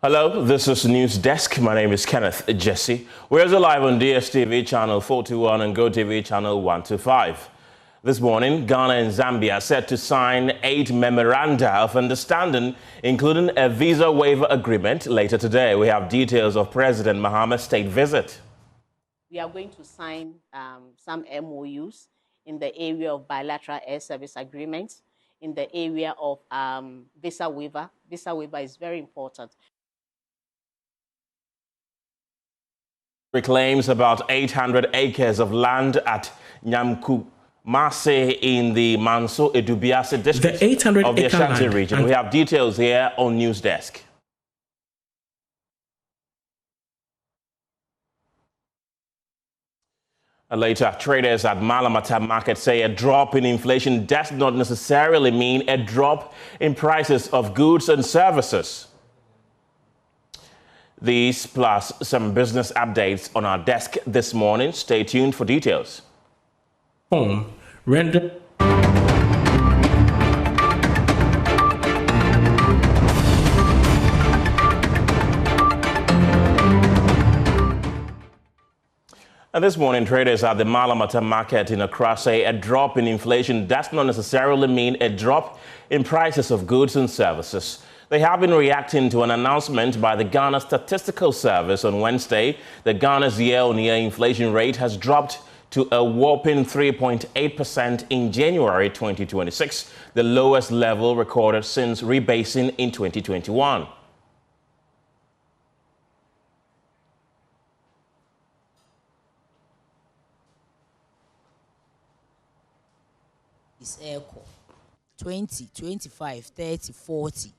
Hello, this is News Desk. My name is Kenneth Jesse. We're also live on DSTV channel 421 and GoTV channel 125. This morning, Ghana and Zambia are set to sign 8 memoranda of understanding, including a visa waiver agreement later today. We have details of President Mahama's state visit. We are going to sign some MOUs in the area of bilateral air service agreements, in the area of visa waiver. Visa waiver is very important. Reclaims about 800 acres of land at Nyamkumase in the Manso Edubiase district of the Ashanti region. We have details here on News Desk. Later, traders at Mallam Atta market say a drop in inflation does not necessarily mean a drop in prices of goods and services. These plus some business updates on our desk this morning. Stay tuned for details. Home render. And this morning, traders at the Mallam Atta market in Accra say a drop in inflation does not necessarily mean a drop in prices of goods and services. They have been reacting to an announcement by the Ghana Statistical Service on Wednesday that Ghana's year-on-year inflation rate has dropped to a whopping 3.8% in January 2026, the lowest level recorded since rebasing in 2021. Is equal 20, 25, 30, 40.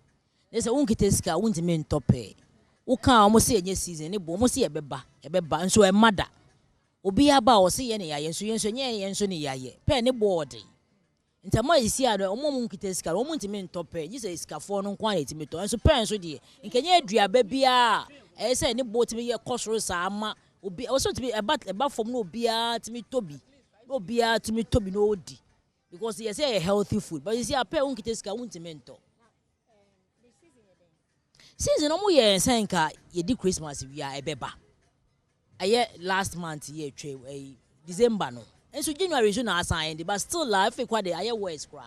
There's a unkiteska untimin tope. Uka almost say any season, a bomosi a beba, and so a mother. Obi aba or see any yenso penny boarding. In Tama is here, the omunkiteska, omuntimin tope, you say scaffold on quantity meto, and so parents with you. In Kenya, baby, I say any boat to be a cost sama, will be also to be about from no beer to me Toby, no beer to me Toby no D. Because he say a healthy food, but you see a pair unkiteska untimento. Season no more year senka ye di Christmas we are a beba. A year last month year trade a December no. And so January is not assigned, but still life e kwade aye words cry.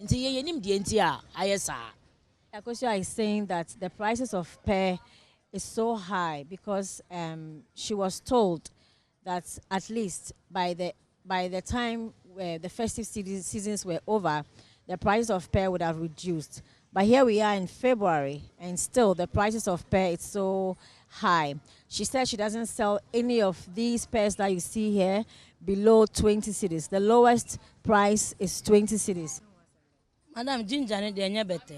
Until ye nim di entia aye sa. Akosha is saying that the prices of pear is so high because she was told that at least by the time where the festive seasons were over, the price of pear would have reduced. But here we are in February, and still the prices of pear is so high. She said she doesn't sell any of these pears that you see here below 20 cedis. The lowest price is 20 cedis. Madam ginger ne de nya better.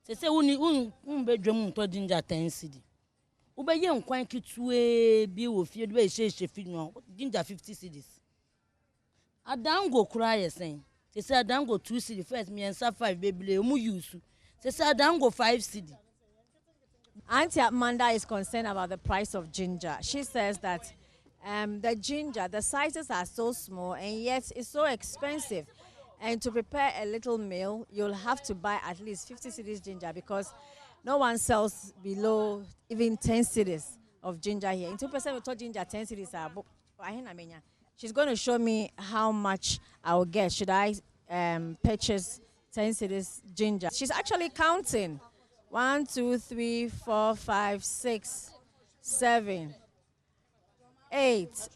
Say un bedroom to ginger 10 cedi. Ube ye nkwan kitue bi wo fie do e shefi no ginger 50 cedis. Adango cry saying. They say Adango 2 cedi first, me and 5 baby mu use. They say Adango 5 cedi. Auntie Amanda is concerned about the price of ginger. She says that the ginger, the sizes are so small and yet it's so expensive. And to prepare a little meal, you'll have to buy at least 50 cedis ginger because no one sells below even 10 cedis of ginger here. In 2% we told ginger 10 cedis are. She's going to show me how much I'll get. Should I purchase 10 cedis ginger? She's actually counting. 1, 2, 3, 4, 5, 6, 7, 8.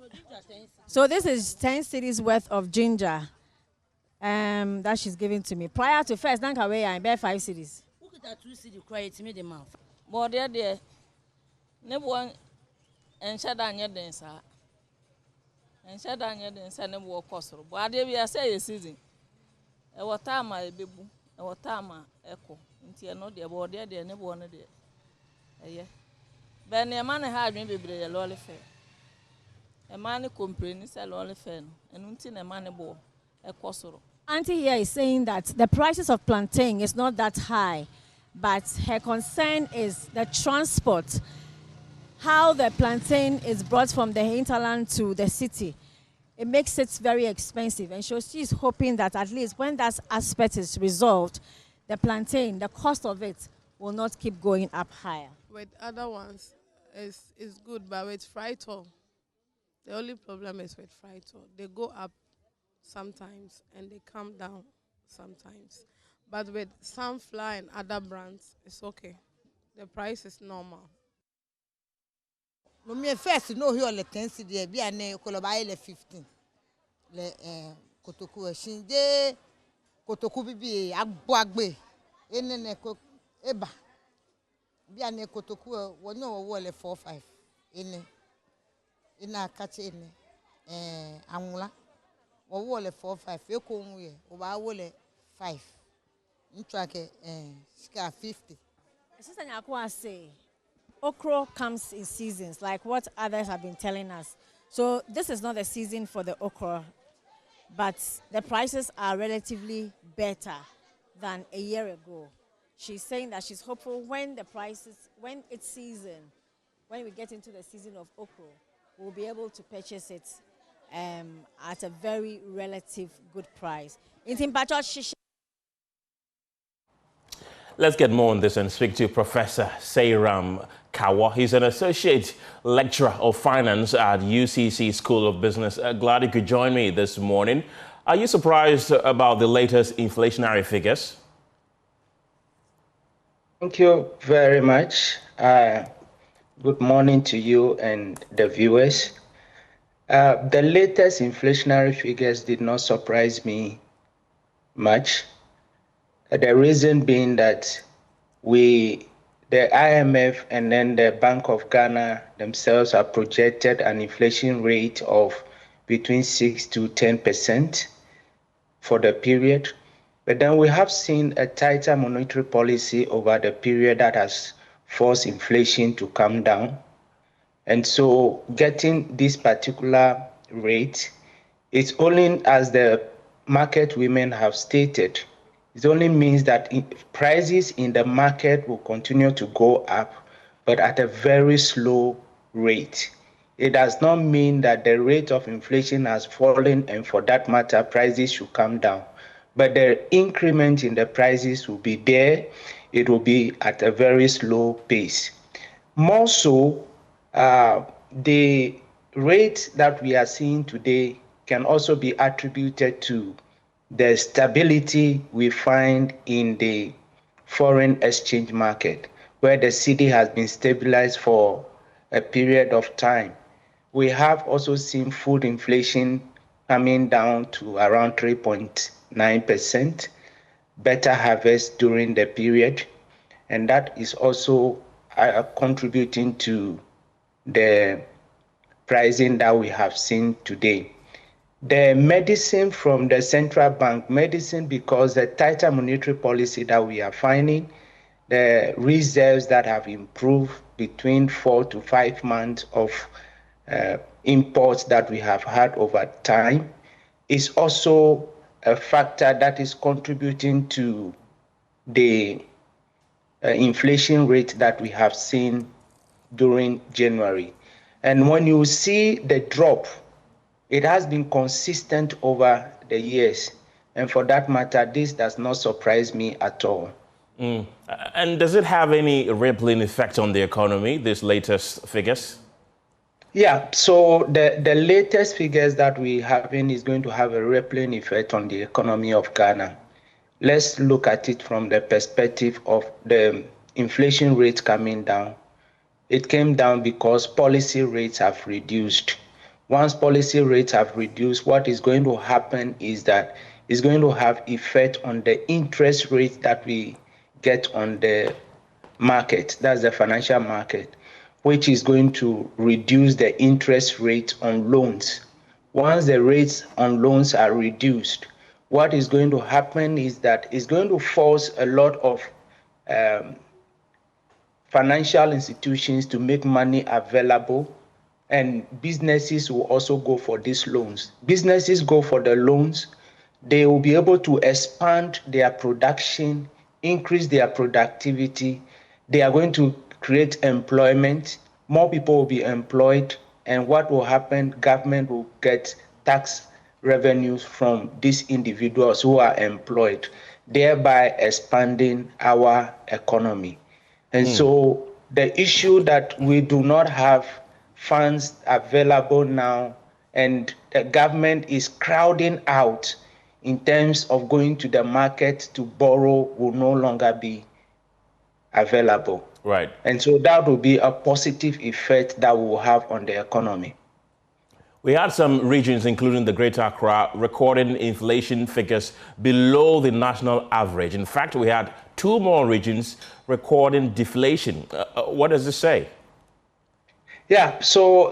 So this is 10 cedis worth of ginger that she's giving to me. Prior to first, I buy 5 cedis. Who could that 2 cedi cry to me the mouth? But there, never one and shut down your dancer. And shut down your dancer and walk cost. But there we are saying season. A watama a baby, a watama echo. Until no dear board there, never one there. Yeah. But a man had maybe a lolly fair. A man complains a lolly fair, and until a man bore a cosoro. Auntie here is saying that the prices of plantain is not that high, but her concern is the transport. How the plantain is brought from the hinterland to the city. It makes it very expensive. And so she's hoping that at least when that aspect is resolved, the plantain, the cost of it will not keep going up higher. With other ones, it's good, but with Frito, the only problem is with Frito. They go up sometimes and they come down sometimes. But with Sunflower and other brands, it's okay. The price is normal. Me first no here le 10 cedi bi ane koloba le 15 le kotoku shinje kotoku bibi agbo agbe enene ko eba bi ane kotoku wonyo wo le 45 ene ina kache ene anwula wo le 45 eko nwe o ba wo le 5 ntrake sika 50. Sister Nyakwa say okra comes in seasons, like what others have been telling us. So this is not the season for the okra, but the prices are relatively better than a year ago. She's saying that she's hopeful when it's season, when we get into the season of okra, we'll be able to purchase it at a very relative good price. Let's get more on this and speak to Professor Seiram Kawa. He's an associate lecturer of finance at UCC School of Business. Glad you could join me this morning. Are you surprised about the latest inflationary figures? Thank you very much. Good morning to you and the viewers. The latest inflationary figures did not surprise me much. The reason being that the IMF and then the Bank of Ghana themselves have projected an inflation rate of between 6 to 10% for the period. But then we have seen a tighter monetary policy over the period that has forced inflation to come down. And so getting this particular rate, it's only as the market women have stated, it only means that prices in the market will continue to go up, but at a very slow rate. It does not mean that the rate of inflation has fallen and for that matter, prices should come down. But the increment in the prices will be there. It will be at a very slow pace. More so, the rate that we are seeing today can also be attributed to the stability we find in the foreign exchange market, where the cedi has been stabilized for a period of time. We have also seen food inflation coming down to around 3.9%, better harvest during the period, and that is also contributing to the pricing that we have seen today. The medicine from the central bank, because the tighter monetary policy that we are finding, the reserves that have improved between 4 to 5 months of imports that we have had over time, is also a factor that is contributing to the inflation rate that we have seen during January. And when you see the drop, it has been consistent over the years. And for that matter, this does not surprise me at all. And does it have any rippling effect on the economy, these latest figures? Yeah, so the latest figures that we have in is going to have a rippling effect on the economy of Ghana. Let's look at it from the perspective of the inflation rate coming down. It came down because policy rates have reduced. Once policy rates have reduced, what is going to happen is that it's going to have effect on the interest rate that we get on the market, that's the financial market, which is going to reduce the interest rate on loans. Once the rates on loans are reduced, what is going to happen is that it's going to force a lot of financial institutions to make money available, and businesses will also go for these loans. Businesses go for the loans, they will be able to expand their production, increase their productivity. They are going to create employment. More people will be employed, and what will happen? Government will get tax revenues from these individuals who are employed, thereby expanding our economy. And so the issue that we do not have funds available now and the government is crowding out in terms of going to the market to borrow will no longer be available. Right. And so that will be a positive effect that we will have on the economy. We had some regions, including the Greater Accra, recording inflation figures below the national average. In fact, we had 2 more regions recording deflation. What does this say? Yeah, so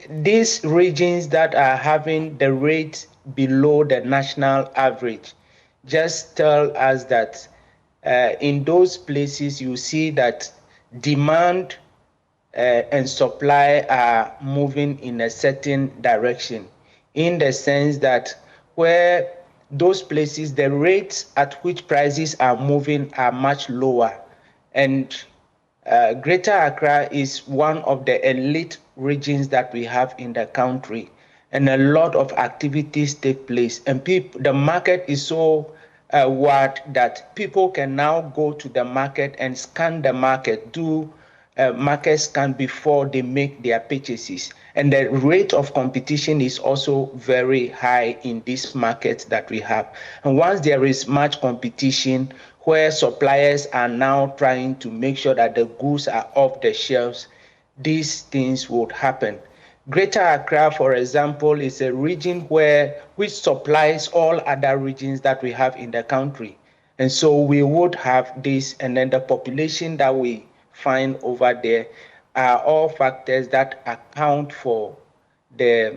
these regions that are having the rate below the national average just tell us that in those places you see that demand and supply are moving in a certain direction, in the sense that where those places, the rates at which prices are moving are much lower. And Greater Accra is one of the elite regions that we have in the country, and a lot of activities take place. And the market is so wide that people can now go to the market and scan the market, do market scan before they make their purchases. And the rate of competition is also very high in this market that we have. And once there is much competition, where suppliers are now trying to make sure that the goods are off the shelves, these things would happen. Greater Accra, for example, is a region which supplies all other regions that we have in the country. And so we would have this, and then the population that we find over there are all factors that account for the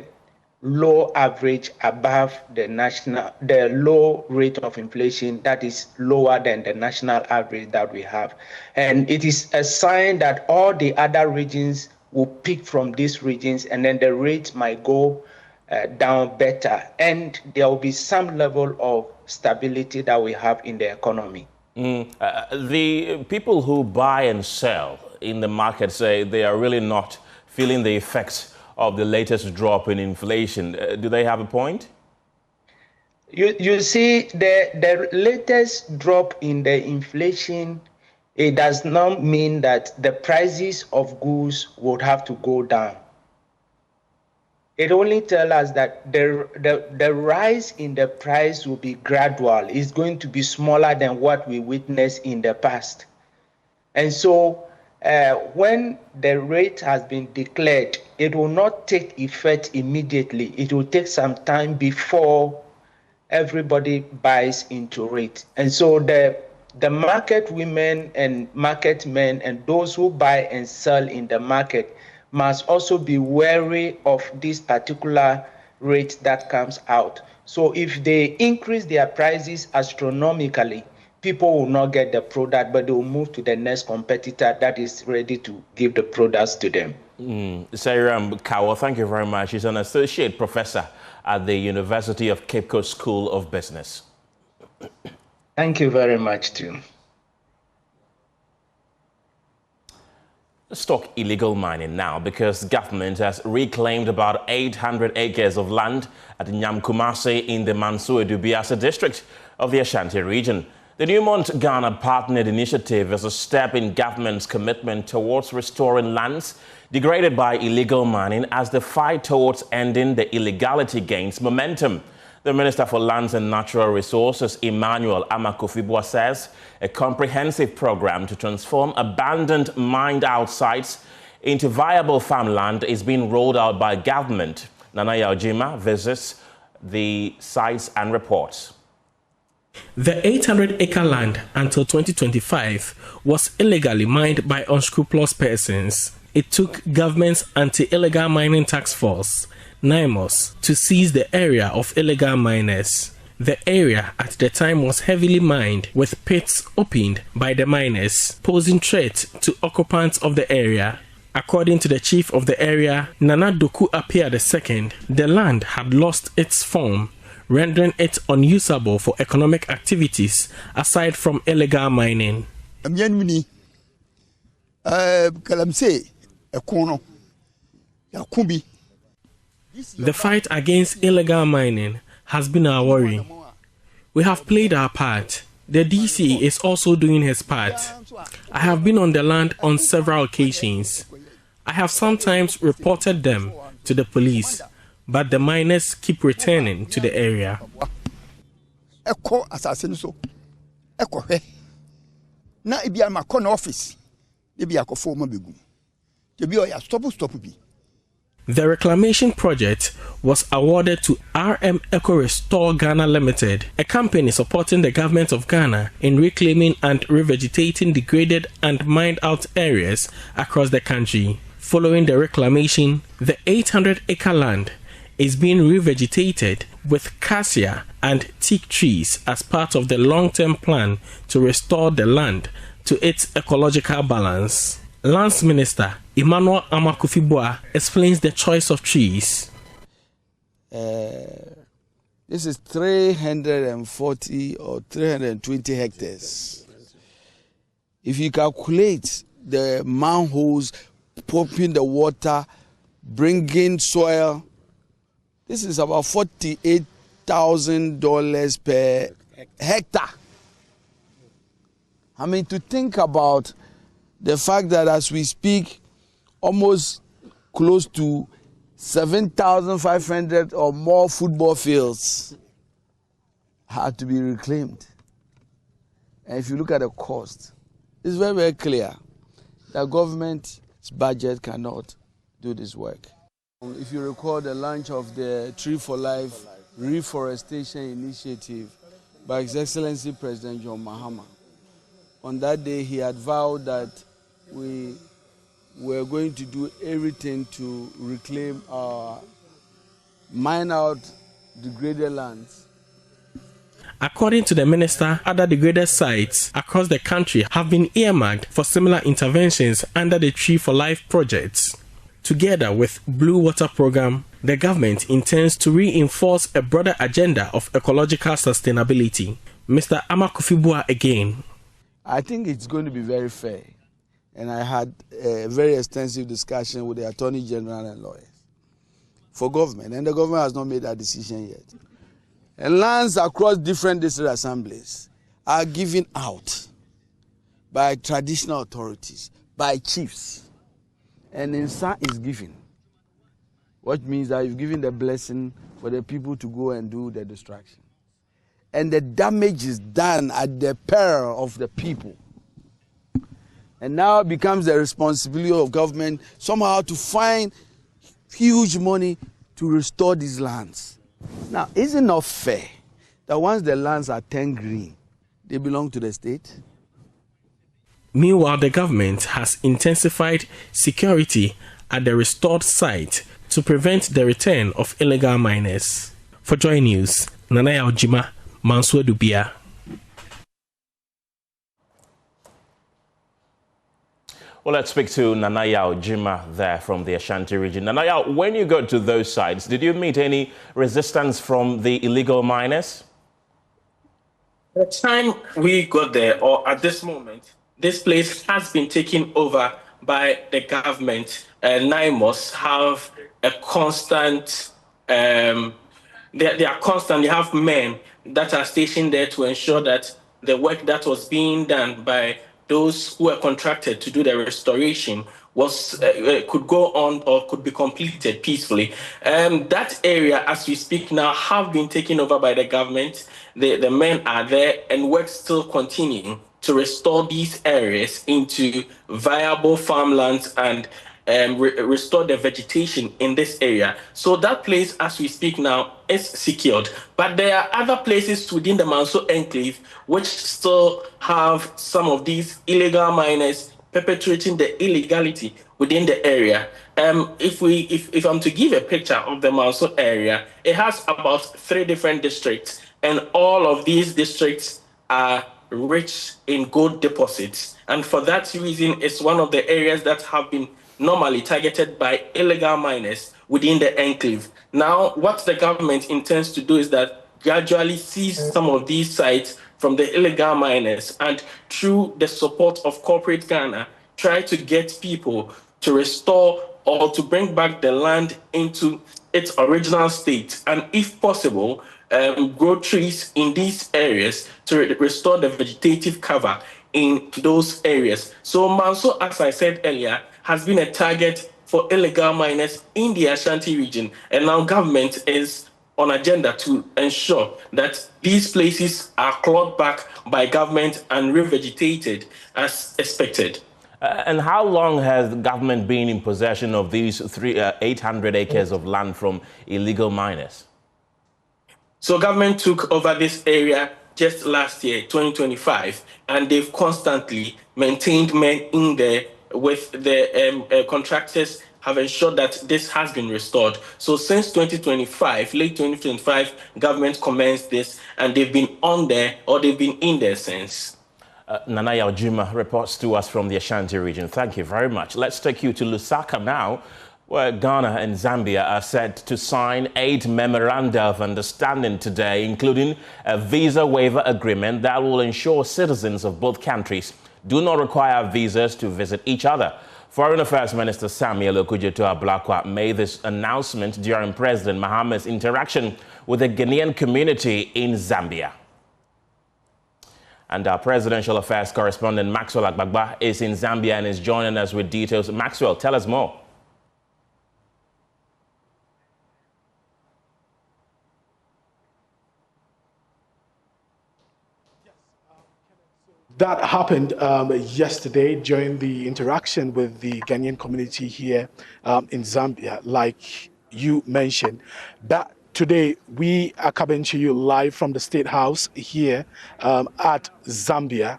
low average above the low rate of inflation that is lower than the national average that we have. And it is a sign that all the other regions will pick from these regions, and then the rate might go down better, and there will be some level of stability that we have in the economy. The people who buy and sell in the market say they are really not feeling the effects of the latest drop in inflation. Do they have a point? You see, the latest drop in the inflation, it does not mean that the prices of goods would have to go down. It only tells us that the rise in the price will be gradual. It's going to be smaller than what we witnessed in the past. And so when the rate has been declared, it will not take effect immediately. It will take some time before everybody buys into it. And so the market women and market men and those who buy and sell in the market must also be wary of this particular rate that comes out. So if they increase their prices astronomically, people will not get the product, but they will move to the next competitor that is ready to give the products to them. Sairam Kawo, thank you very much. He's an associate professor at the University of Cape Coast School of Business. Thank you very much, too. Let's talk illegal mining now, because government has reclaimed about 800 acres of land at Nyamkumase in the Mansour-Dubiase district of the Ashanti region. The Newmont Ghana partnered initiative is a step in government's commitment towards restoring lands degraded by illegal mining as the fight towards ending the illegality gains momentum. The Minister for Lands and Natural Resources, Emmanuel Amakofibua, says a comprehensive program to transform abandoned mined-out sites into viable farmland is being rolled out by government. Nana Yaojima visits the sites and reports. The 800-acre land until 2025 was illegally mined by unscrupulous persons. It took government's anti-illegal mining task force, NIMOS, to seize the area of illegal miners. The area at the time was heavily mined, with pits opened by the miners, posing threat to occupants of the area. According to the chief of the area, Nana Doku Apia II, the land had lost its form, rendering it unusable for economic activities aside from illegal mining. The fight against illegal mining has been our worry. We have played our part. The DC is also doing his part. I have been on the land on several occasions. I have sometimes reported them to the police, but the miners keep returning to the area. The reclamation project was awarded to RM Eco Restore Ghana Limited, a company supporting the government of Ghana in reclaiming and revegetating degraded and mined out areas across the country. Following the reclamation, the 800-acre land is being revegetated with cassia and teak trees as part of the long-term plan to restore the land to its ecological balance. Lands Minister Emmanuel Amakufibua explains the choice of trees. This is 340 or 320 hectares. If you calculate the manholes, pumping the water, bringing soil, this is about $48,000 per hectare. I mean, to think about the fact that as we speak, almost close to 7,500 or more football fields had to be reclaimed. And if you look at the cost, it's very, very clear that government's budget cannot do this work. If you recall the launch of the Tree for Life Reforestation Initiative by His Excellency President John Mahama, on that day he had vowed that we were going to do everything to reclaim our mine out degraded lands. According to the minister, other degraded sites across the country have been earmarked for similar interventions under the Tree for Life projects. Together with Blue Water Program, the government intends to reinforce a broader agenda of ecological sustainability. Mr. Amakufibua again. I think it's going to be very fair. And I had a very extensive discussion with the Attorney General and lawyers for government. And the government has not made that decision yet. And lands across different district assemblies are given out by traditional authorities, by chiefs. And Insa is given, which means that you've given the blessing for the people to go and do the destruction. And the damage is done at the peril of the people. And now it becomes the responsibility of government somehow to find huge money to restore these lands. Now, is it not fair that once the lands are turned green, they belong to the state? Meanwhile, the government has intensified security at the restored site to prevent the return of illegal miners. For Joy News, Nanaya Ojima, Mansour Dubia. Well, let's speak to Nanaya Ojima there from the Ashanti region. Nanaya, when you got to those sites, did you meet any resistance from the illegal miners? The time we got there, or at this moment, this place has been taken over by the government. NIMOS have a constant, they are constant. They have men that are stationed there to ensure that the work that was being done by those who were contracted to do the restoration was could go on or could be completed peacefully. That area, as we speak now, have been taken over by the government. The men are there, and work still continuing to restore these areas into viable farmlands and restore the vegetation in this area. So that place, as we speak now, is secured. But there are other places within the Manso enclave which still have some of these illegal miners perpetrating the illegality within the area. If I'm to give a picture of the Manso area, it has about 3 different districts, and all of these districts are rich in gold deposits. And for that reason, it's one of the areas that have been normally targeted by illegal miners within the enclave. Now, what the government intends to do is that gradually seize some of these sites from the illegal miners, and through the support of corporate Ghana, try to get people to restore or to bring back the land into its original state, and if possible, grow trees in these areas to restore the vegetative cover in those areas. So Manso, as I said earlier, has been a target for illegal miners in the Ashanti region, and now government is on agenda to ensure that these places are clawed back by government and revegetated as expected. And how long has the government been in possession of these 800 acres of land from illegal miners? So government took over this area just last year, 2025, and they've constantly maintained men in there with the contractors have ensured that this has been restored. So since 2025, late 2025, government commenced this and they've been on there or they've been in there since. Nanaya Ojima reports to us from the Ashanti region. Thank you very much. Let's take you to Lusaka now, where Ghana and Zambia are set to sign 8 memoranda of understanding today, including a visa waiver agreement that will ensure citizens of both countries do not require visas to visit each other. Foreign Affairs Minister Samuel Okudzeto-Ablakwa made this announcement during President Mahama's interaction with the Ghanaian community in Zambia. And our presidential affairs correspondent Maxwell Agbagba is in Zambia and is joining us with details. Maxwell, tell us more. That happened yesterday during the interaction with the Ghanaian community here in Zambia, like you mentioned. That today we are coming to you live from the State House here at Zambia.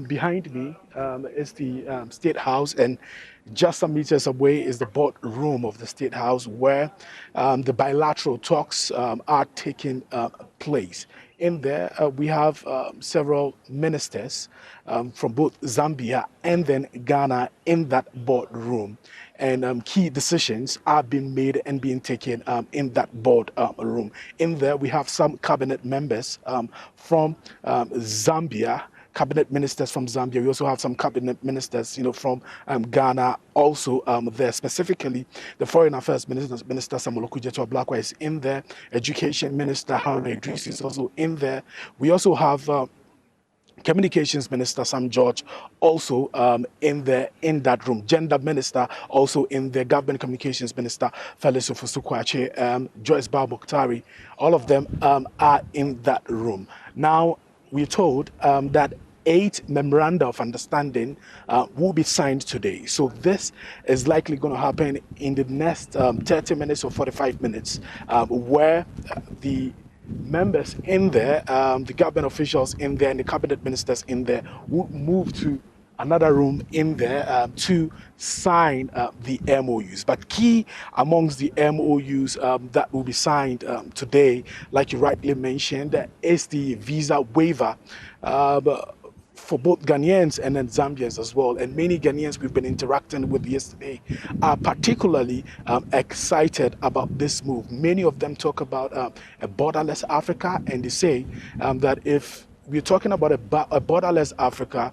Behind me is the State House, and just some meters away is the board room of the State House, where the bilateral talks are taking place. In there, we have several ministers from both Zambia and then Ghana in that boardroom. And key decisions are being made and being taken in that board room. In there, we have some cabinet members from Zambia, cabinet ministers from Zambia. We also have some cabinet ministers, from Ghana also there. Specifically, the Foreign Affairs Minister Samuel Okudzeto-Ablakwa is in there. Education Minister Haruna Idris is also in there. We also have Communications Minister Sam George also in that room. Gender Minister also in there. Government Communications Minister Felix Ofosu-Kwakye, Joyce Bal-Mokhtari. All of them are in that room. Now, we're told that 8 memoranda of understanding will be signed today. So this is likely going to happen in the next 30 minutes or 45 minutes, where the members in there, the government officials in there, and the cabinet ministers in there will move to another room in there to sign the MOUs. But key amongst the MOUs that will be signed today, like you rightly mentioned, is the visa waiver for both Ghanaians and then Zambians as well. And many Ghanaians we've been interacting with yesterday are particularly excited about this move. Many of them talk about a borderless Africa, and they say that if we're talking about a borderless Africa,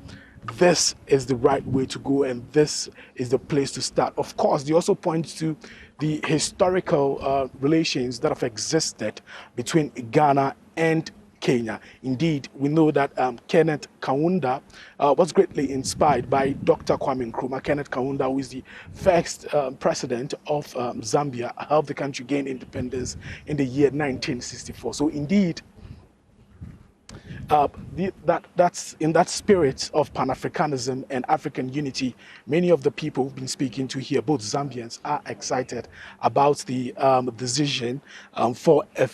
this is the right way to go, and this is the place to start. Of course, they also point to the historical relations that have existed between Ghana and Kenya. Indeed, we know that Kenneth Kaunda was greatly inspired by Dr. Kwame Nkrumah. Kenneth Kaunda, who is the first president of Zambia, helped the country gain independence in the year 1964. So indeed, that's in that spirit of Pan-Africanism and African unity. Many of the people we've been speaking to here, both Zambians, are excited about the decision for a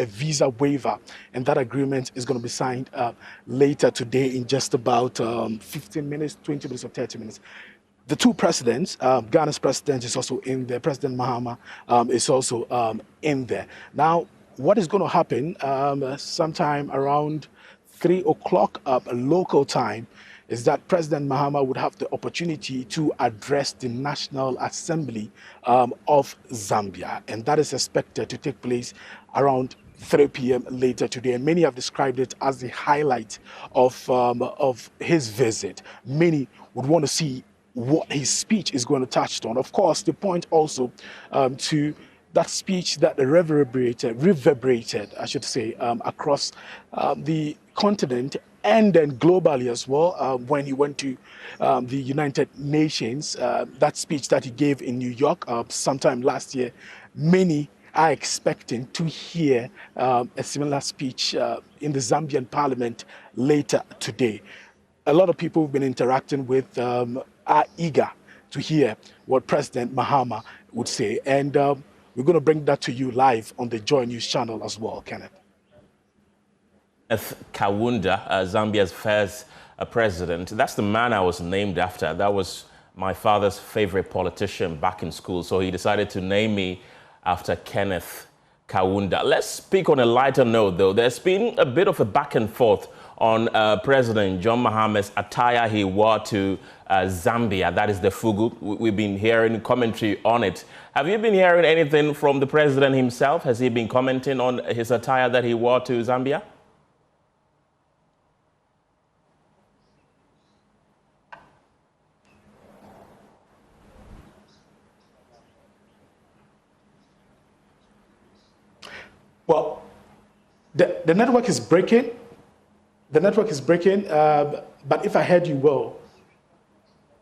visa waiver, and that agreement is going to be signed later today in just about 15 minutes, 20 minutes, or 30 minutes. The two presidents, Ghana's president is also in there. President Mahama is also in there. Now, what is going to happen sometime around 3 o'clock local time is that President Mahama would have the opportunity to address the National Assembly of Zambia. And that is expected to take place around 3 p.m. later today. And many have described it as the highlight of his visit. Many would want to see what his speech is going to touch on. Of course, the point also to that speech that reverberated, I should say, across the continent and then globally as well, when he went to the United Nations, that speech that he gave in New York sometime last year, many are expecting to hear a similar speech in the Zambian parliament later today. A lot of people who've been interacting with are eager to hear what President Mahama would say. And we're going to bring that to you live on the Joy News channel as well, Kenneth. Kaunda, Zambia's first president. That's the man I was named after. That was my father's favorite politician back in school. So he decided to name me after Kenneth Kaunda. Let's speak on a lighter note, though. There's been a bit of a back and forth on President John Mahama's attire he wore to Zambia. That is the fugu. We've been hearing commentary on it. Have you been hearing anything from the president himself? Has he been commenting on his attire that he wore to Zambia? Well, the network is breaking. The network is breaking, but if I heard you well,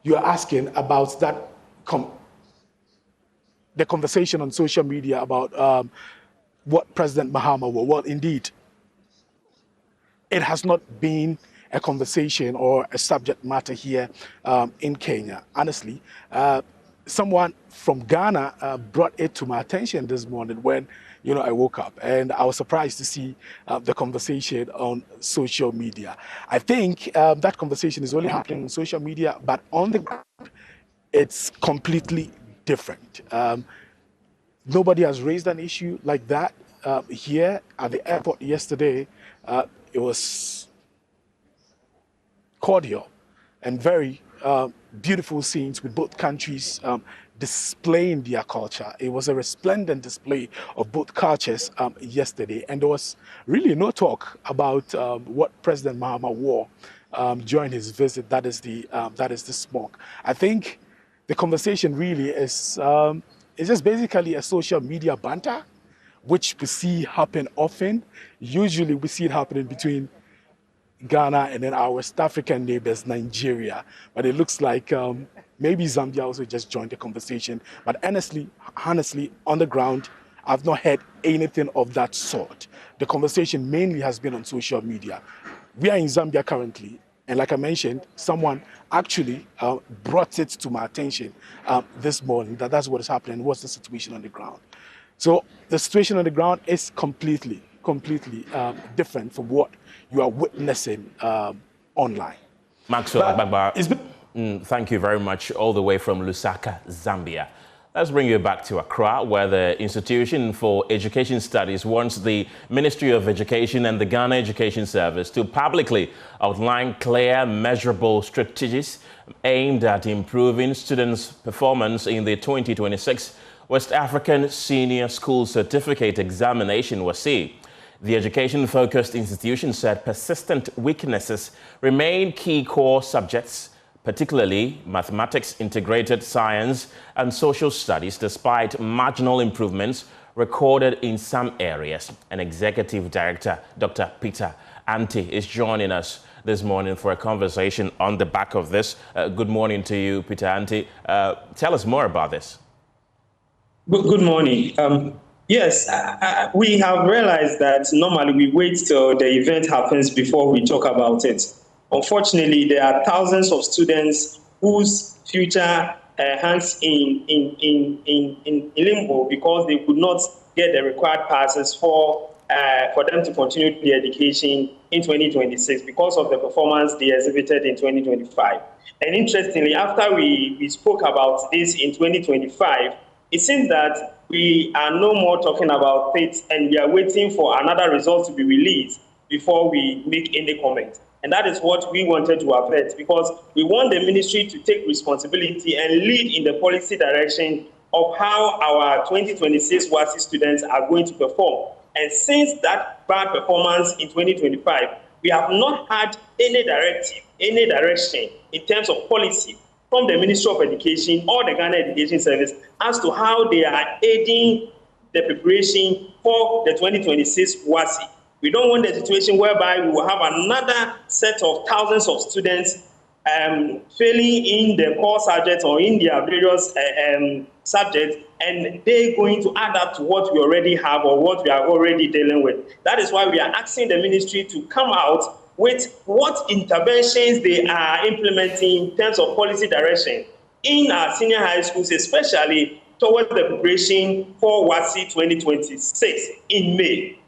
you are asking about that the conversation on social media about what President Mahama wore. Well, indeed, it has not been a conversation or a subject matter here in Kenya. Honestly, someone from Ghana brought it to my attention this morning when I woke up, and I was surprised to see the conversation on social media. I think that conversation is only happening on social media, but on the ground, it's completely different. Nobody has raised an issue like that here at the airport yesterday. It was cordial and very beautiful scenes with both countries displaying their culture. It was a resplendent display of both cultures yesterday, and there was really no talk about what President Mahama wore during his visit. That is the smoke. I think the conversation really is just basically a social media banter, which we see happen often. Usually, we see it happening between Ghana and then our West African neighbors, Nigeria. But it looks like maybe Zambia also just joined the conversation. But honestly, on the ground, I've not heard anything of that sort. The conversation mainly has been on social media. We are in Zambia currently, and like I mentioned, someone actually brought it to my attention this morning that's what is happening. What's the situation on the ground? So the situation on the ground is completely different from what you are witnessing online. Maxwell Agbagba, thank you very much, all the way from Lusaka, Zambia. Let's bring you back to Accra, where the Institution for Education Studies wants the Ministry of Education and the Ghana Education Service to publicly outline clear, measurable strategies aimed at improving students' performance in the 2026 West African Senior School Certificate Examination, WASSCE. The education-focused institution said persistent weaknesses remain key core subjects, particularly mathematics, integrated science, and social studies, despite marginal improvements recorded in some areas. An executive director, Dr. Peter Anti, is joining us this morning for a conversation on the back of this. Good morning to you, Peter Anti. Tell us more about this. Good morning. Yes, we have realized that normally we wait till the event happens before we talk about it. Unfortunately, there are thousands of students whose future hangs in limbo because they could not get the required passes for them to continue their education in 2026 because of the performance they exhibited in 2025. And interestingly, after we spoke about this in 2025, it seems that we are no more talking about it and we are waiting for another result to be released before we make any comment. And that is what we wanted to affect, because we want the ministry to take responsibility and lead in the policy direction of how our 2026 WASSCE students are going to perform. And since that bad performance in 2025, we have not had any directive, any direction in terms of policy from the Ministry of Education or the Ghana Education Service as to how they are aiding the preparation for the 2026 WASI. We don't want a situation whereby we will have another set of thousands of students failing in the core subjects or in their various subjects, and they're going to add up to what we already have or what we are already dealing with. That is why we are asking the ministry to come out with what interventions they are implementing in terms of policy direction in our senior high schools, especially towards the preparation for WASI 2026 in May.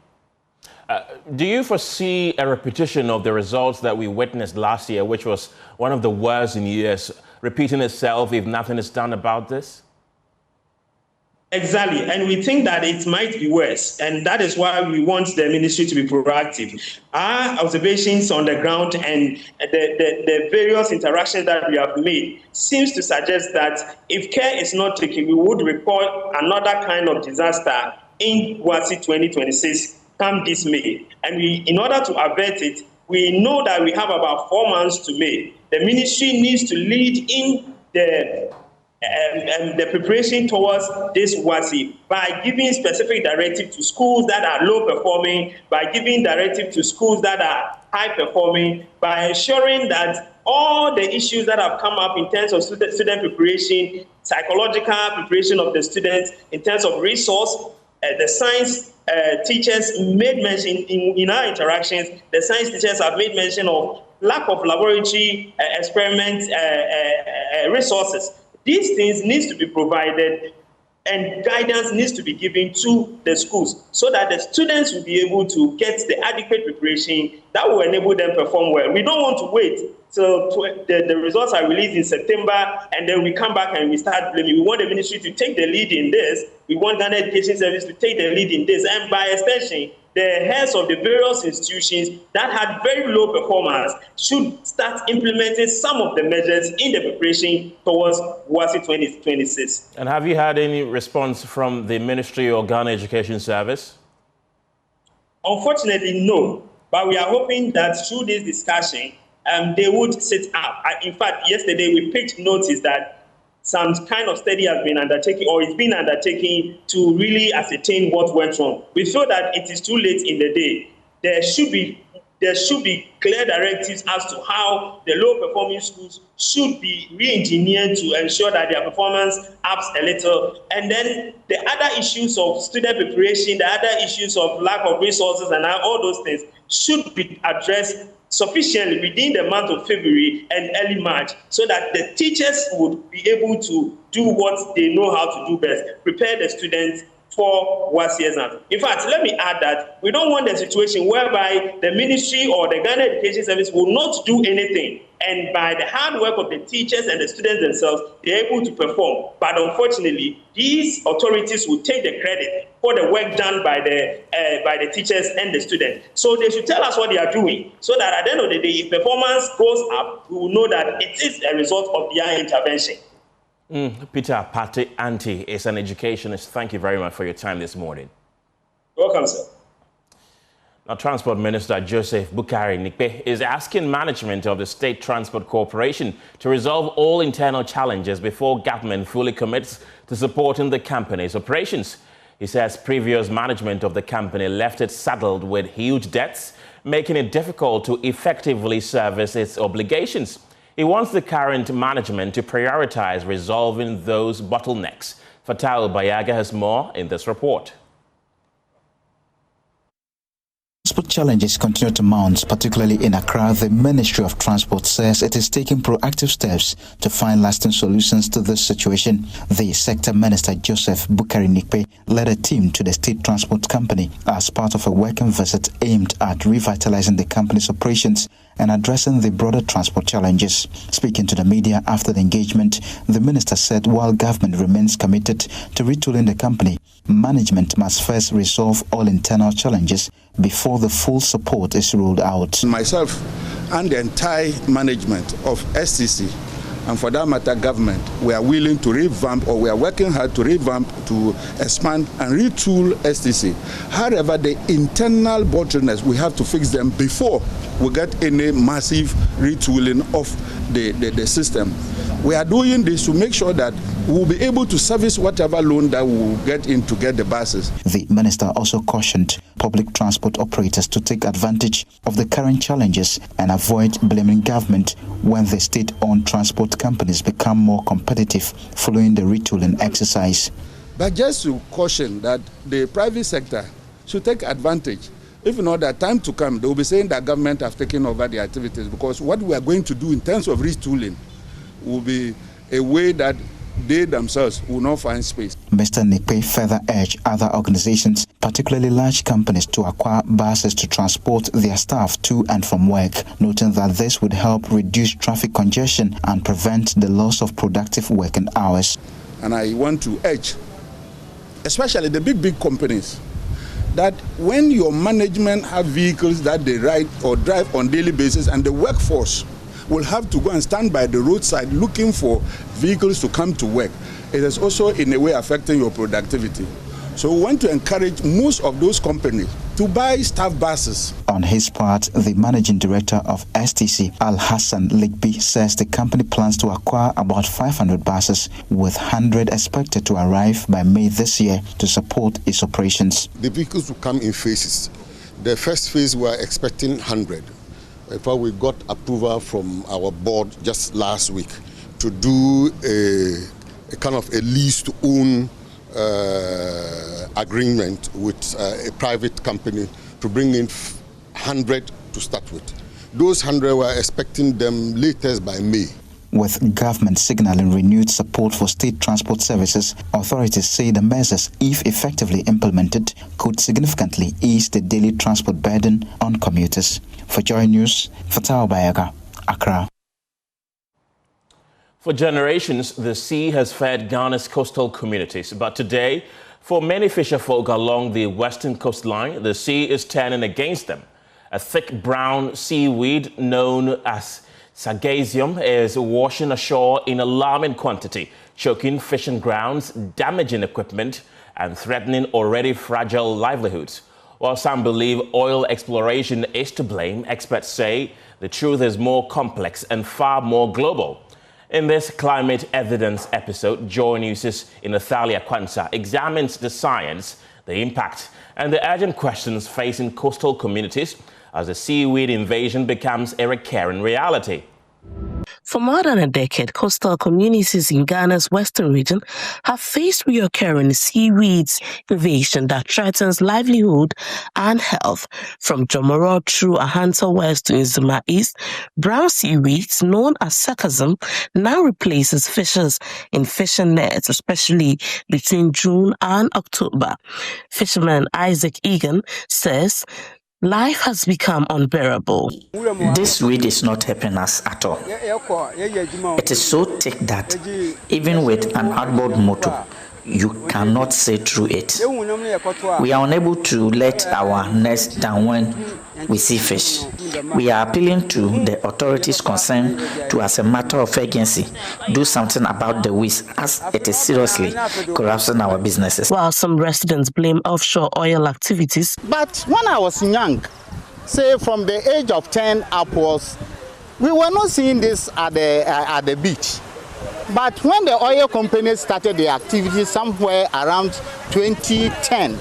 Do you foresee a repetition of the results that we witnessed last year, which was one of the worst in years, repeating itself if nothing is done about this? Exactly, and we think that it might be worse, and that is why we want the ministry to be proactive. Our observations on the ground and the various interactions that we have made seems to suggest that if care is not taken, we would report another kind of disaster in WASI 2026 come this May. And in order to avert it, we know that we have about 4 months to May. The ministry needs to lead in the preparation towards this WASI by giving specific directive to schools that are low performing, by giving directive to schools that are high performing, by ensuring that all the issues that have come up in terms of student preparation, psychological preparation of the students, in terms of resource, the science teachers made mention in our interactions, the science teachers have made mention of lack of laboratory experiment resources. These things need to be provided and guidance needs to be given to the schools so that the students will be able to get the adequate preparation that will enable them to perform well. We don't want to wait till the results are released in September and then we come back and we start blaming. We want the ministry to take the lead in this. We want Ghana Education Service to take the lead in this. And by extension, the heads of the various institutions that had very low performance should start implementing some of the measures in the preparation towards WASI 2026. And have you had any response from the Ministry or Ghana Education Service? Unfortunately, no. But we are hoping that through this discussion, they would sit up. In fact, yesterday we picked notice that some kind of study has been undertaken or is being undertaken to really ascertain what went wrong. We feel that it is too late in the day. There should be clear directives as to how the low-performing schools should be re-engineered to ensure that their performance ups a little. And then the other issues of student preparation, the other issues of lack of resources and all those things should be addressed sufficiently within the month of February and early March so that the teachers would be able to do what they know how to do best, prepare the students for WASI exams. In fact, let me add that we don't want a situation whereby the ministry or the Ghana Education Service will not do anything, and by the hard work of the teachers and the students themselves, they're able to perform. But unfortunately, these authorities will take the credit for the work done by the teachers and the students. So they should tell us what they are doing, so that at the end of the day, if performance goes up, we will know that it is a result of their intervention. Peter Pate-Anti is an educationist. Thank you very much for your time this morning. Welcome, sir. Now, Transport Minister Joseph Bukari Nikpe is asking management of the State Transport Corporation to resolve all internal challenges before government fully commits to supporting the company's operations. He says previous management of the company left it saddled with huge debts, making it difficult to effectively service its obligations. He wants the current management to prioritize resolving those bottlenecks. Fatal Bayaga has more in this report. Transport challenges continue to mount, particularly in Accra. The Ministry of Transport says it is taking proactive steps to find lasting solutions to this situation. The Sector Minister Joseph Bukari Nikpe led a team to the State Transport Company as part of a working visit aimed at revitalizing the company's operations and addressing the broader transport challenges. Speaking to the media after the engagement, the minister said while government remains committed to retooling the company, management must first resolve all internal challenges before the full support is rolled out. Myself and the entire management of STC and for that matter, government, we are willing to revamp, or we are working hard to revamp, to expand and retool STC. However, the internal bottlenecks, we have to fix them before we get any massive retooling of the system. We are doing this to make sure that we will be able to service whatever loan that we will get in to get the buses. The minister also cautioned public transport operators to take advantage of the current challenges and avoid blaming government when the state-owned transport companies become more competitive following the retooling exercise. But just to caution that the private sector should take advantage. If not, that time to come, they will be saying that government have taken over the activities, because what we are going to do in terms of retooling will be a way that they themselves will not find space. Mr. Nipe further urged other organizations, particularly large companies, to acquire buses to transport their staff to and from work, noting that this would help reduce traffic congestion and prevent the loss of productive working hours. And I want to urge, especially the big companies, that when your management have vehicles that they ride or drive on daily basis, and the workforce will have to go and stand by the roadside looking for vehicles to come to work, it is also in a way affecting your productivity. So we want to encourage most of those companies to buy staff buses. On his part, the managing director of STC, Al Hassan Ligby, says the company plans to acquire about 500 buses, with 100 expected to arrive by May this year to support its operations. The vehicles will come in phases. The first phase we are expecting 100. In fact, we got approval from our board just last week to do a kind of a lease to own agreement with a private company to bring in 100 to start with. Those 100 were expecting them latest by May. With government signaling renewed support for state transport services, authorities say the measures, if effectively implemented, could significantly ease the daily transport burden on commuters. For Joy News, Fatao Bayaga, Accra. For generations, the sea has fed Ghana's coastal communities. But today, for many fisherfolk along the western coastline, the sea is turning against them. A thick brown seaweed known as Sargassum is washing ashore in alarming quantity, choking fishing grounds, damaging equipment, and threatening already fragile livelihoods. While some believe oil exploration is to blame, experts say the truth is more complex and far more global. In this climate evidence episode, Joy News' Inathalia Kwanza examines the science, the impact, and the urgent questions facing coastal communities as the seaweed invasion becomes a recurring reality. For more than a decade, coastal communities in Ghana's western region have faced recurring seaweed invasion that threatens livelihood and health. From Jomoro through Ahanta West to Nzima East, brown seaweeds known as sargassum now replaces fishers in fishing nets, especially between June and October. Fisherman Isaac Egan says life has become unbearable. This weed is not helping us at all. It is so thick that even with an outboard motor, you cannot see through it. We are unable to let our nets down when we see fish. We are appealing to the authorities concerned to, as a matter of urgency, do something about the weeds, as it is seriously corrupting our businesses. While some residents blame offshore oil activities. But when I was young, say from the age of 10 upwards, we were not seeing this at the beach. But when the oil companies started their activities somewhere around 2010,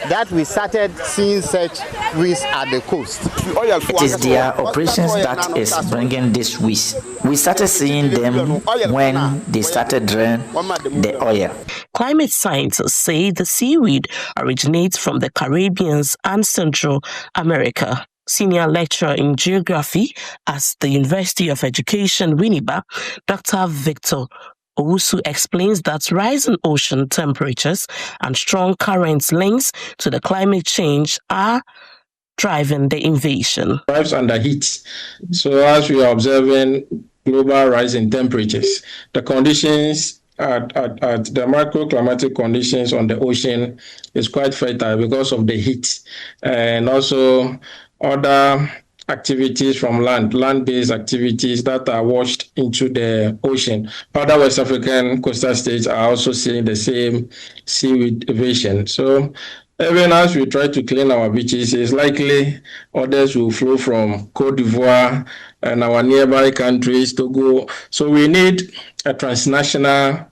that we started seeing such weeds at the coast. It is their operations that is bringing this weeds. We started seeing them when they started drilling the oil. Climate scientists say the seaweed originates from the Caribbean and Central America. Senior lecturer in geography at the University of Education, Winneba, Dr. Victor Owusu explains that rising ocean temperatures and strong currents links to the climate change are driving the invasion. Thrives under heat. So as we are observing global rise in temperatures, the conditions at the microclimatic conditions on the ocean is quite fertile because of the heat, and also other activities from land-based activities that are washed into the ocean. Other West African coastal states are also seeing the same seaweed evasion. So even as we try to clean our beaches, it's likely others will flow from Cote d'Ivoire and our nearby countries, Togo. So we need a transnational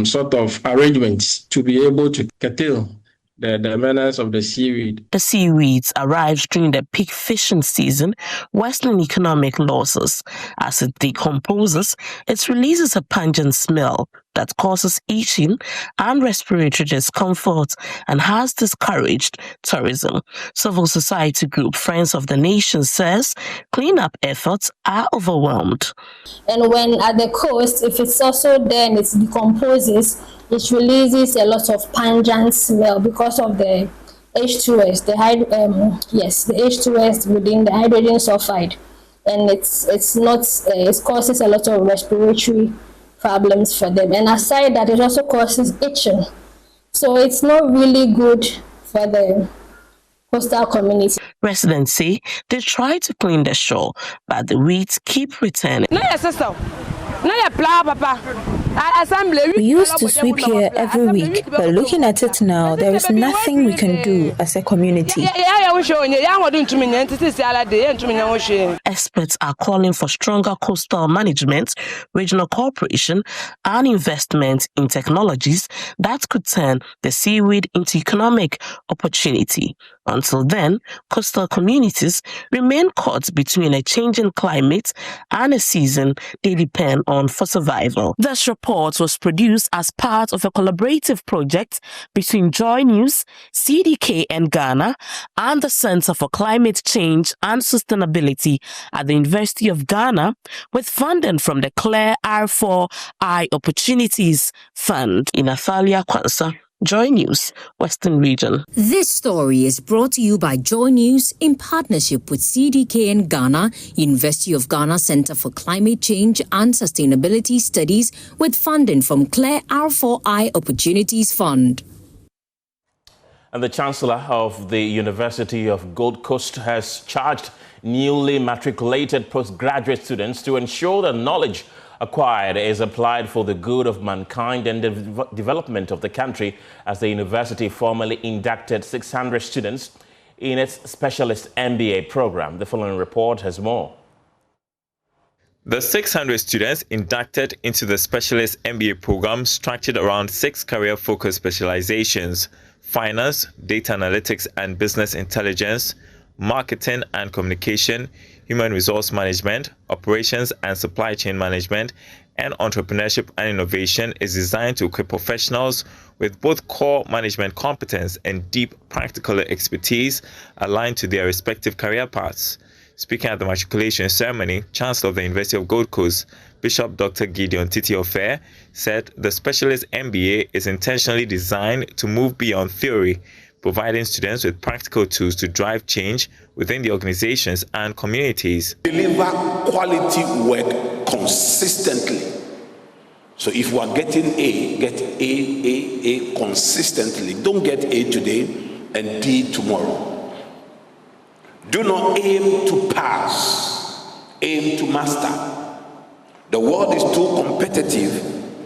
sort of arrangements to be able to curtail the menace of the seaweed. The seaweeds arrives during the peak fishing season, worsening economic losses. As it decomposes, it releases a pungent smell that causes itching and respiratory discomfort and has discouraged tourism. Civil society group Friends of the Nation says cleanup efforts are overwhelmed. And when at the coast, if it's also there and it decomposes, it releases a lot of pungent smell because of the H2S, the H2S within the hydrogen sulfide, and it causes a lot of respiratory problems for them. And aside that, it also causes itching, so it's not really good for the coastal community. Residents say they try to clean the shore, but the weeds keep returning. We used to sweep here every week, but looking at it now, there is nothing we can do as a community. Experts are calling for stronger coastal management, regional cooperation, and investment in technologies that could turn the seaweed into economic opportunity. Until then, coastal communities remain caught between a changing climate and a season they depend on for survival. This report was produced as part of a collaborative project between Joy News, CDK and Ghana, and the Center for Climate Change and Sustainability at the University of Ghana, with funding from the Clear R4I Opportunities Fund. In Athalia Kwansa, Joy News, Western Region. This story is brought to you by Joy News in partnership with CDK and Ghana, University of Ghana Center for Climate Change and Sustainability Studies, with funding from Clear R4I Opportunities Fund. And the Chancellor of the University of Gold Coast has charged newly matriculated postgraduate students to ensure that knowledge acquired is applied for the good of mankind and the development of the country, as the university formally inducted 600 students in its specialist MBA program. The following report has more. The 600 students inducted into the specialist MBA program structured around 6 career-focused specializations: finance, data analytics and business intelligence, marketing and communication, human resource management, operations and supply chain management, and entrepreneurship and innovation, is designed to equip professionals with both core management competence and deep practical expertise aligned to their respective career paths. Speaking at the matriculation ceremony, Chancellor of the University of Gold Coast, Bishop Dr. Gideon Titi-Ofer, said the specialist MBA is intentionally designed to move beyond theory, providing students with practical tools to drive change within the organizations and communities. Deliver quality work consistently. So if you are getting A, get A consistently. Don't get A today and D tomorrow. Do not aim to pass, aim to master. The world is too competitive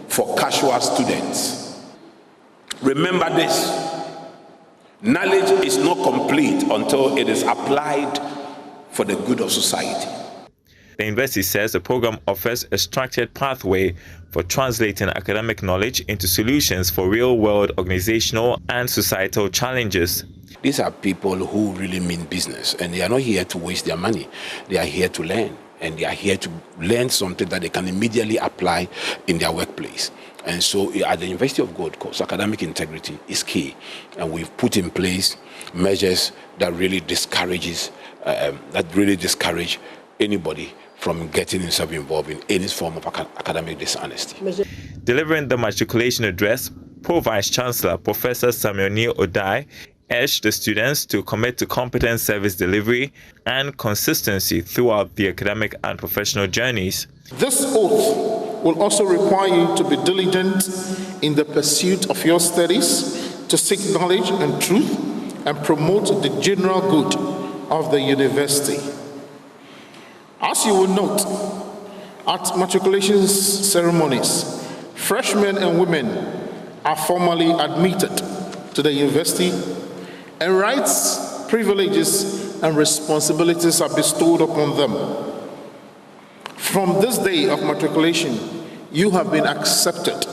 for casual students. Remember this. Knowledge is not complete until it is applied for the good of society. The university says the program offers a structured pathway for translating academic knowledge into solutions for real-world organizational and societal challenges. These are people who really mean business, and they are not here to waste their money. They are here to learn, and they are here to learn something that they can immediately apply in their workplace. And so at the University of Gold Coast, academic integrity is key. And we've put in place measures that really discourage anybody from getting himself involved in any form of academic dishonesty. Delivering the matriculation address, Pro Vice Chancellor Professor Samuel Neil Odai urged the students to commit to competent service delivery and consistency throughout the academic and professional journeys. This oath will also require you to be diligent in the pursuit of your studies, to seek knowledge and truth, and promote the general good of the university. As you will note, at matriculation ceremonies, freshmen and women are formally admitted to the university, and rights, privileges, and responsibilities are bestowed upon them. From this day of matriculation, you have been accepted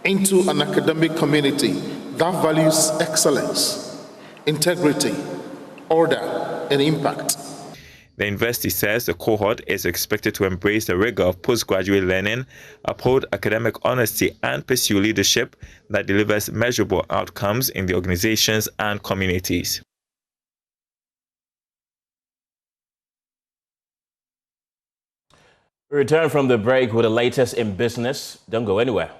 into an academic community that values excellence, integrity, order, and impact. The university says the cohort is expected to embrace the rigor of postgraduate learning, uphold academic honesty, and pursue leadership that delivers measurable outcomes in the organizations and communities. We return from the break with the latest in business. Don't go anywhere.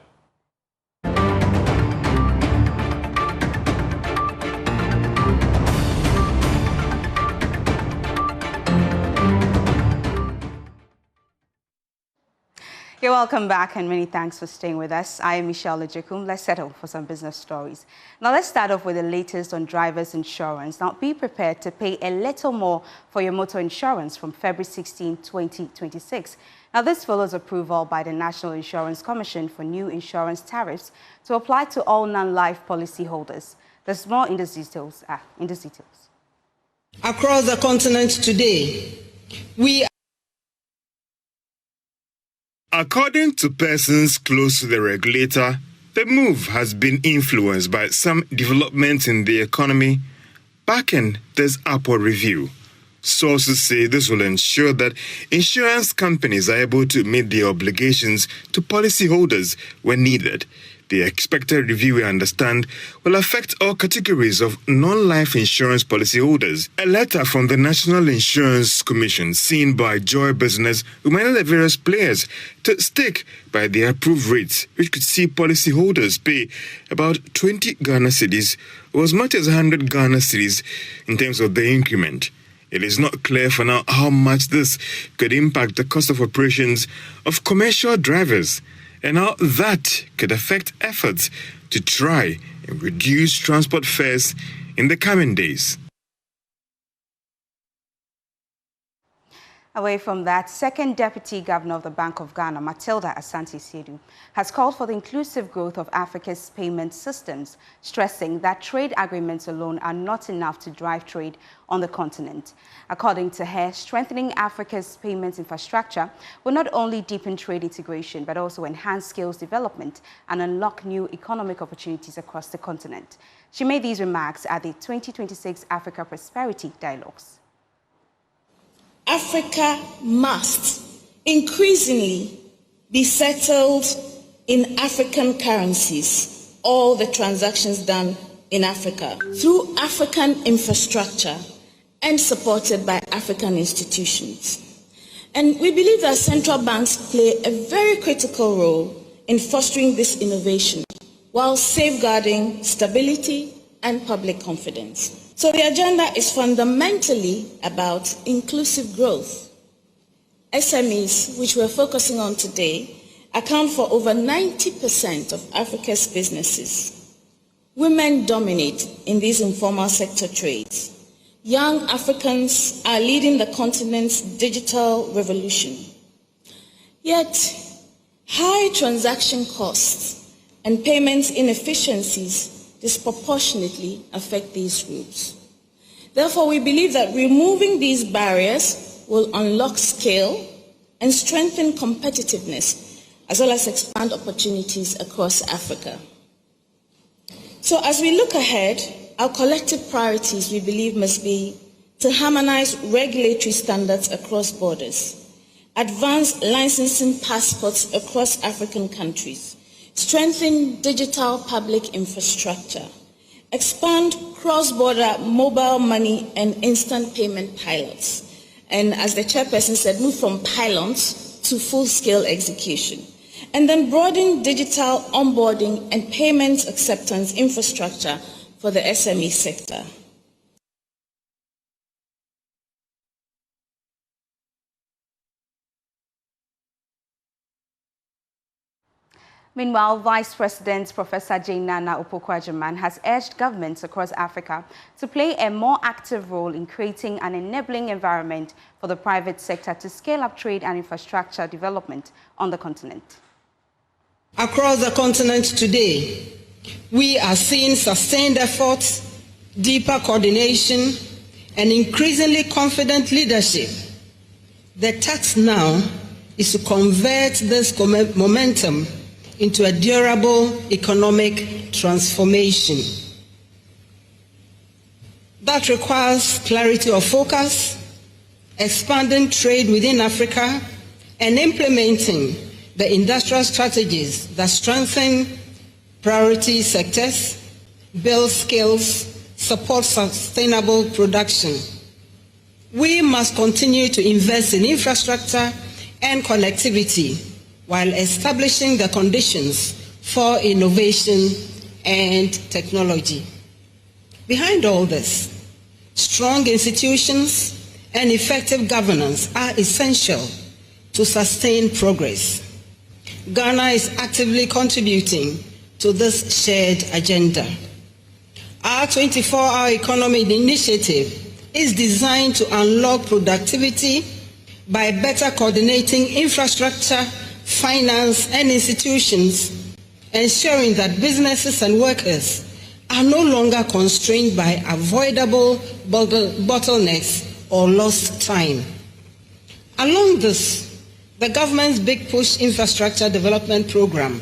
You're welcome back and many thanks for staying with us. I am Michelle Lejekum. Let's settle for some business stories. Now let's start off with the latest on driver's insurance. Now be prepared to pay a little more for your motor insurance from February 16, 2026. Now this follows approval by the National Insurance Commission for new insurance tariffs to apply to all non-life policy holders. There's more in the details. Across the continent today, According to persons close to the regulator, the move has been influenced by some developments in the economy backing this upward review. Sources say this will ensure that insurance companies are able to meet their obligations to policyholders when needed. The expected review, we understand, will affect all categories of non-life insurance policyholders. A letter from the National Insurance Commission, seen by Joy Business, reminded the various players to stick by the approved rates, which could see policyholders pay about 20 Ghana cedis or as much as 100 Ghana cedis in terms of the increment. It is not clear for now how much this could impact the cost of operations of commercial drivers, and how that could affect efforts to try and reduce transport fares in the coming days. Away from that, Second Deputy Governor of the Bank of Ghana, Matilda Asante-Siedu, has called for the inclusive growth of Africa's payment systems, stressing that trade agreements alone are not enough to drive trade on the continent. According to her, strengthening Africa's payments infrastructure will not only deepen trade integration, but also enhance skills development and unlock new economic opportunities across the continent. She made these remarks at the 2026 Africa Prosperity Dialogues. Africa must increasingly be settled in African currencies, all the transactions done in Africa, through African infrastructure and supported by African institutions. And we believe that central banks play a very critical role in fostering this innovation while safeguarding stability and public confidence. So the agenda is fundamentally about inclusive growth. SMEs, which we're focusing on today, account for over 90% of Africa's businesses. Women dominate in these informal sector trades. Young Africans are leading the continent's digital revolution. Yet, high transaction costs and payments inefficiencies disproportionately affect these groups. Therefore, we believe that removing these barriers will unlock scale and strengthen competitiveness, as well as expand opportunities across Africa. So as we look ahead, our collective priorities, we believe, must be to harmonize regulatory standards across borders, advance licensing passports across African countries, strengthen digital public infrastructure, expand cross-border mobile money and instant payment pilots, and as the chairperson said, move from pilots to full-scale execution, and then broaden digital onboarding and payments acceptance infrastructure for the SME sector. Meanwhile, Vice President Professor Jane Nana Opoku-Agyeman has urged governments across Africa to play a more active role in creating an enabling environment for the private sector to scale up trade and infrastructure development on the continent. Across the continent today, we are seeing sustained efforts, deeper coordination, and increasingly confident leadership. The task now is to convert this momentum into a durable economic transformation. That requires clarity of focus, expanding trade within Africa, and implementing the industrial strategies that strengthen priority sectors, build skills, support sustainable production. We must continue to invest in infrastructure and connectivity while establishing the conditions for innovation and technology. Behind all this, strong institutions and effective governance are essential to sustain progress. Ghana is actively contributing to this shared agenda. Our 24-hour economy initiative is designed to unlock productivity by better coordinating infrastructure, finance, and institutions, ensuring that businesses and workers are no longer constrained by avoidable bottlenecks or lost time. Along this, the government's Big Push Infrastructure Development Program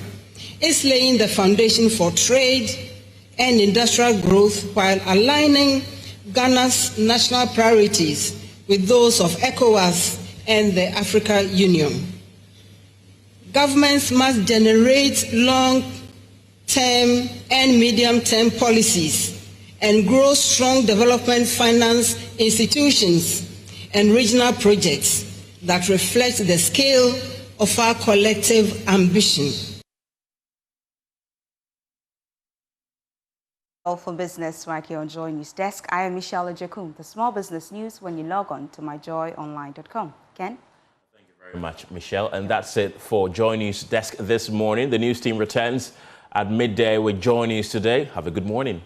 is laying the foundation for trade and industrial growth while aligning Ghana's national priorities with those of ECOWAS and the Africa Union. Governments must generate long-term and medium-term policies and grow strong development finance institutions and regional projects that reflect the scale of our collective ambition. All for business right here on Joy News Desk. I am Michelle Ejekum. The small business news when you log on to myjoyonline.com. Ken? Very much, Michelle. And that's it for Joy News Desk this morning. The news team returns at midday with Joy News Today. Have a good morning.